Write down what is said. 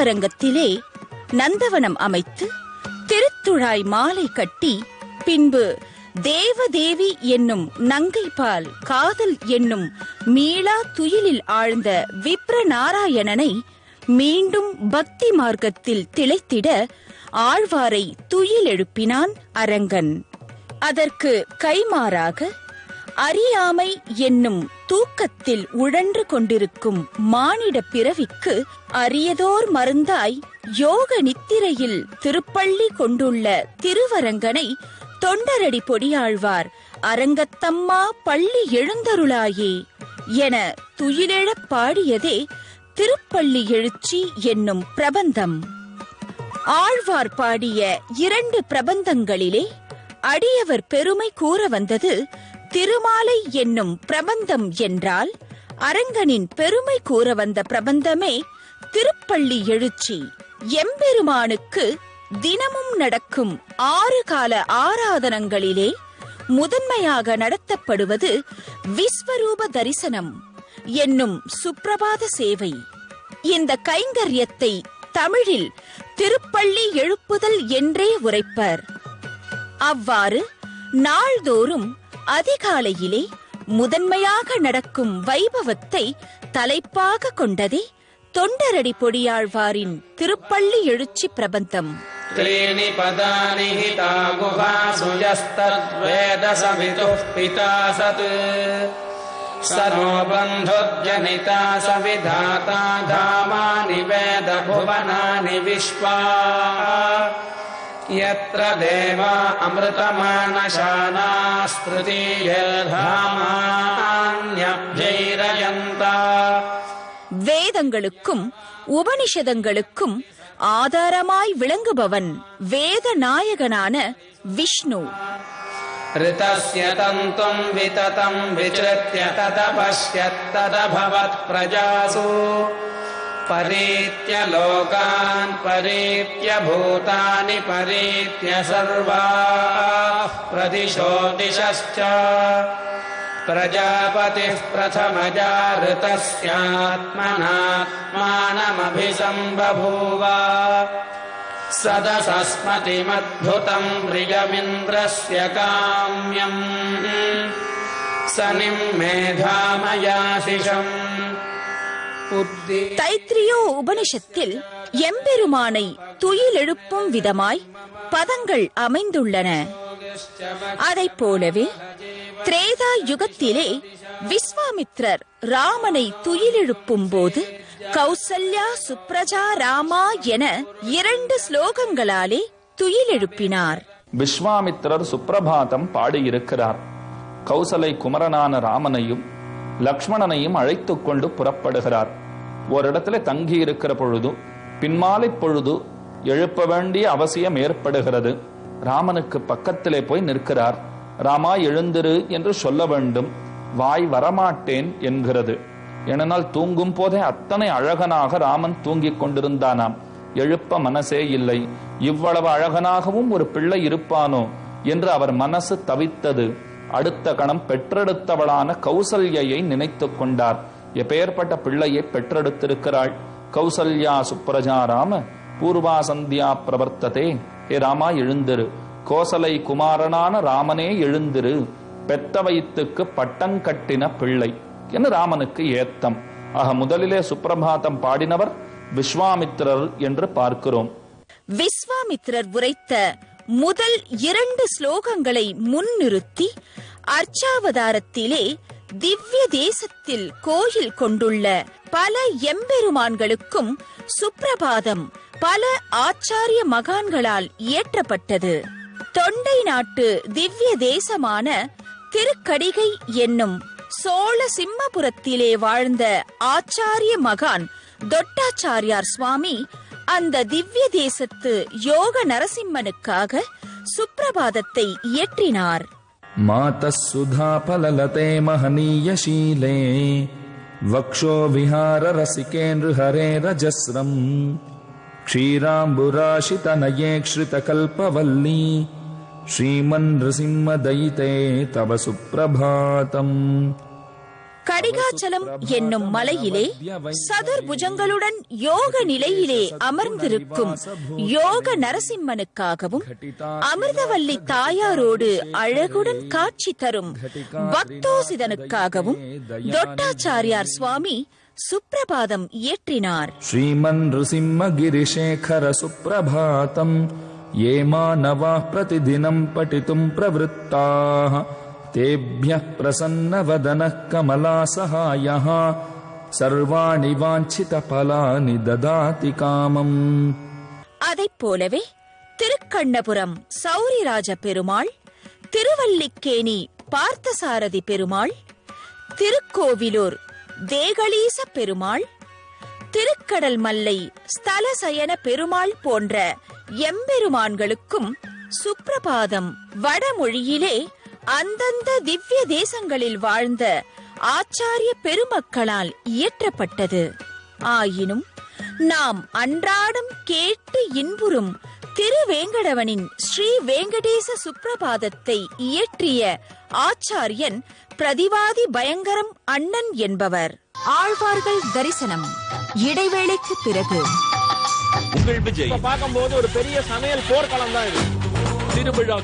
திருவரங்கத்திலே நந்தவனம் அமைத்து திருத்துழாய் மாலை கட்டி பின்பு தேவதேவி என்னும் நங்கைபால் காதல் என்னும் மீளா துயிலில் ஆழ்ந்த விப்ர நாராயணனை மீண்டும் பக்தி மார்க்கத்தில் திளைத்திட ஆழ்வாரை துயில் எழுப்பினான் அரங்கன். அதற்கு கைமாறாக அறியாமை என்னும் தூக்கத்தில் உழன்று கொண்டிருக்கும் மானிட பிறவிக்கு அரியதோர் மருந்தாய் யோக நித்திரையில் திருப்பள்ளி கொண்டுள்ள திருவரங்கனை தொண்டரடி பொடியாழ்வார் அரங்கத்தம்மா பள்ளி எழுந்தருளாயே என துயிலெழப் பாடியதே திருப்பள்ளி எழுச்சி என்னும் பிரபந்தம். ஆழ்வார் பாடிய 2 பிரபந்தங்களிலே அடியவர் பெருமை கூற வந்தது திருமாலை என்னும் பிரபந்தம் என்றால், அரங்கனின் பெருமை கூற வந்த பிரபந்தமே திருப்பள்ளி எழுச்சி. எம்பெருமானுக்கு தினமும் நடக்கும் 6 கால ஆராதனங்களிலே முதன்மையாக நடத்தப்படுவது விஸ்வரூப தரிசனம் என்னும் சுப்பிரபாத சேவை. இந்த கைங்கரியத்தை தமிழில் திருப்பள்ளி எழுப்புதல் என்றே உரைப்பர். அவ்வாறு நாள்தோறும் அதிகாலையிலே முதன்மையாக நடக்கும் வைபவத்தை தலைப்பாக கொண்டதே தொண்டரடி பொடியாழ்வாரின் திருப்பள்ளி எழுச்சி பிரபந்தம். த்ரீணி பதானி ஹிதா குஹாசு யஸ்தத்வேத சவிதுः பிதா சத் சனோ பந்துஜனிதா சவிதாதா தாமானி வேத புவனானி விஸ்வா யத்ர தேவா அமிர்தமானசானாஸ்திருதீயர்தாமான்யப்ஜைரயந்தா. வேதங்களுக்கும் உபனிஷதங்களுக்கும் ஆதாரமாய் விளங்குபவன் வேத நாயகனான விஷ்ணு. ரிதஸ்ய தந்தும் விததம் விச்ருத்ய ததபஷ்யத்ததபவத் பிரஜாசு பரீத்ய லோகான் பரீத்ய பூதானி பரீத்ய சர்வாः பிரதிஷோ திசश्च பிரஜாபதிः பிரதமஜா ரிதஸ்யாத்மனாத்மானமபிசம்பபூவ சதசஸ்மதிமத்புதம் பிரியமிந்திரஸ்ய காம்யம் சனிம் மேதாமயாசிஷம். தைத்திரியோ உபனிஷத்தில் எம்பெருமானை துயிலெழுப்பும் விதமாய் பதங்கள் அமைந்துள்ளன. அதைப் போலவே திரேதா யுகத்திலே விஸ்வாமித்ரர் ராமனை துயிலெழுப்பும் போது கௌசல்யா சுப்ரஜா ராமா என 2 ஸ்லோகங்களாலே துயிலெழுப்பினார். விஸ்வாமித்ரர் சுப்ரபாதம் பாடியிருக்கிறார். கௌசலை குமரனான ராமனையும் லக்ஷ்மணனையும் அழைத்துக் கொண்டு புறப்படுகிறார். ஓரிடத்துல தங்கி இருக்கிற பொழுது பின்மாலை பொழுது எழுப்ப வேண்டிய அவசியம் ஏற்படுகிறது. ராமனுக்கு பக்கத்திலே போய் நிற்கிறார். ராமா எழுந்திரு என்று சொல்ல வேண்டும். வாய் வரமாட்டேன் என்கிறது. ஏனென்றால் தூங்கும் போதே அத்தனை அழகனாக ராமன் தூங்கிக் கொண்டிருந்தானாம். எழுப்ப மனசே இல்லை. இவ்வளவு அழகனாகவும் ஒரு பிள்ளை இருப்பானோ என்று அவர் மனசு தவித்தது. அடுத்த கணம் பெற்றெடுத்தவளான கௌசல்யை நினைத்து கொண்டார். எப்பேற்பட்ட பிள்ளையை பெற்றெடுத்திருக்கிறாள். கௌசல்யா சுப்ரஜா ராம பூர்வா சந்தியா பிரவர்த்ததே. ஹே ராமா எழுந்திரு, கோசலை குமாரனான ராமனே எழுந்திரு, பெத்த வயிற்றுக்கு பட்டங்கட்டின பிள்ளை என்று ராமனுக்கு ஏத்தம். ஆக முதலிலே சுப்பிரபாதம் பாடினவர் விஸ்வாமித்திரர் என்று பார்க்கிறோம். விஸ்வாமித்திரர் உரைத்த முதல் 2 ஸ்லோகங்களை முன்னிறுத்தி அர்ச்சாவதாரத்திலே திவ்ய தேசத்தில் கோயில் கொண்டுள்ள பல எம்பெருமான்களுக்கும் சுப்பிரபாதம் பல ஆச்சாரிய மகான்களால் இயற்றப்பட்டது. தொண்டை நாட்டு திவ்ய தேசமான திருக்கடிகை என்னும் சோழ சிம்மபுரத்திலே வாழ்ந்த ஆச்சாரிய மகான் தொட்டாச்சாரியார் சுவாமி அந்த திவ்ய தேசத்து யோக நரசிம்மனுக்காக சுப்பிரபாதத்தை இயற்றினார். மாதஸ் சுதா பலலதே மஹனீய ஷீலே வக்ஷோ விஹார ரசிகேந்திர ஹரே ரஜஸ்ரம் க்ஷீராம்புராஷிதநயே க்ஷிதகல்பவல்லி ஸ்ரீமன் நிருசிம்ம தயிதே தவ சுப்ரபாதம். கடிகாச்சலம் என்னும் மலையிலே சதுர்புஜங்களுடன் யோக நிலையிலே அமர்ந்திருக்கும் யோக நரசிம்மனுக்காகவும் அமிர்தவல்லி தாயாரோடு அழகுடன் காட்சி தரும் பக்தோசிதனுக்காகவும் தொட்டாச்சாரியார் சுவாமி சுப்ரபாதம் இயற்றினார். ஸ்ரீமன் ருசிம்ம கிரிசேகர சுப்ரபாதம் ये मानवाः प्रतिदिनं पठितुं प्रवृत्ताः तेभ्यः प्रसन्नवदनः कमलासहायः सर्वाणि वाञ्छितफलानि ददाति कामम्. அதைப் போலவே திருக்கண்ணபுரம் சௌரிராஜ பெருமாள், திருவல்லிக்கேணி பார்த்தசாரதி பெருமாள், திருக்கோவிலூர் தேகலீச பெருமாள், திருக்கடல் மல்லை ஸ்தலசயன பெருமாள் போன்ற எம்பெருமான்களுக்கும் சுப்ரபாதம் வடமொழியிலே அந்தந்த திவ்ய தேசங்களில் வாழ்ந்த ஆச்சாரிய பெருமக்களால் இயற்றப்பட்டது. ஆயினும் நாம் அன்றாடம் கேட்டு இன்புறும் திருவேங்கடவனின் ஸ்ரீ வெங்கடேச சுப்ரபாதத்தை இயற்றிய ஆச்சாரியன் பிரதிவாதி பயங்கரம் அண்ணன் என்பவர். ஆழ்வார்கள் தரிசனம் இடைவேளைக்கு பிறகு. உங்கள் விஜய் பார்க்கும்போது ஒரு பெரிய சமையல் போர்க்களம் தான் இது. திருவிழா